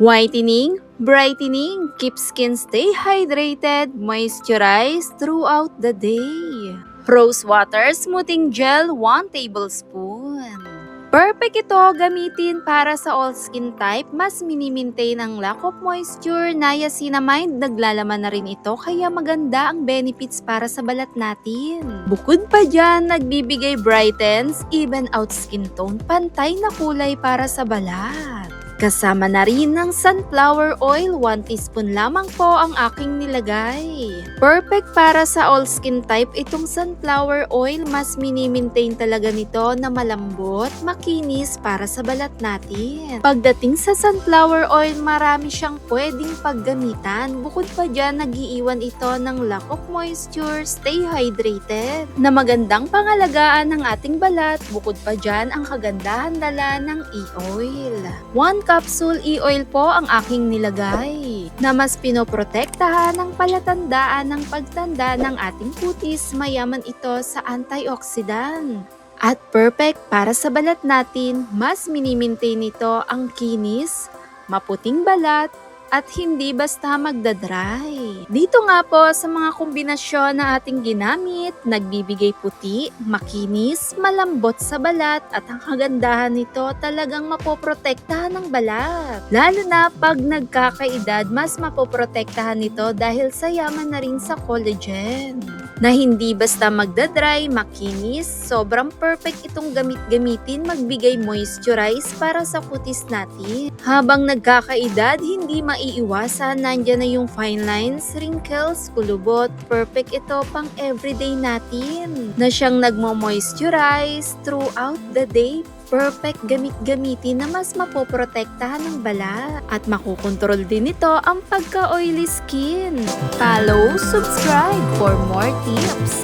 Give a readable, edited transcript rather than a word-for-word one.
Whitening, brightening, keep skin stay hydrated, moisturize throughout the day. Rose water smoothing gel 1 tablespoon. Perfect ito gamitin para sa all skin type, mas minimaintain ang lack of moisture. Niacinamide, naglalaman na rin ito kaya maganda ang benefits para sa balat natin. Bukod pa dyan, nagbibigay brightens, even out skin tone, pantay na kulay para sa balat. Kasama na rin ng sunflower oil, 1 teaspoon lamang po ang aking nilagay. Perfect para sa all skin type itong sunflower oil, mas minimaintain talaga nito na malambot, makinis para sa balat natin. Pagdating sa sunflower oil, marami siyang pwedeng paggamitan. Bukod pa dyan, nagiiwan ito ng lack of moisture, stay hydrated, na magandang pangalagaan ng ating balat. Bukod pa dyan, ang kagandahan dala ng e-oil. 1 capsule e-oil po ang aking nilagay, na mas pinoprotektahan ng palatandaan ng pagtanda ng ating kutis. Mayaman ito sa antioxidant at perfect para sa balat natin. Mas minimaintain nito ang kinis, maputing balat, at hindi basta magdadry. Dito nga po sa mga kombinasyon na ating ginamit, nagbibigay puti, makinis, malambot sa balat, at ang kagandahan nito talagang mapoprotektahan ng balat. Lalo na pag nagkakaedad, mas mapoprotektahan nito dahil sa yaman na rin sa collagen. Na hindi basta magdadry, makinis, sobrang perfect itong gamitin, magbigay moisturize para sa kutis natin. Habang nagkakaedad, hindi maiiwasan, nandyan na yung fine lines, wrinkles, kulubot. Perfect ito pang everyday natin, na siyang nagmo-moisturize throughout the day. Perfect gamitin na mas mapoprotektahan ng balat at makukontrol din ito ang pagka-oily skin. Follow, subscribe for more tips.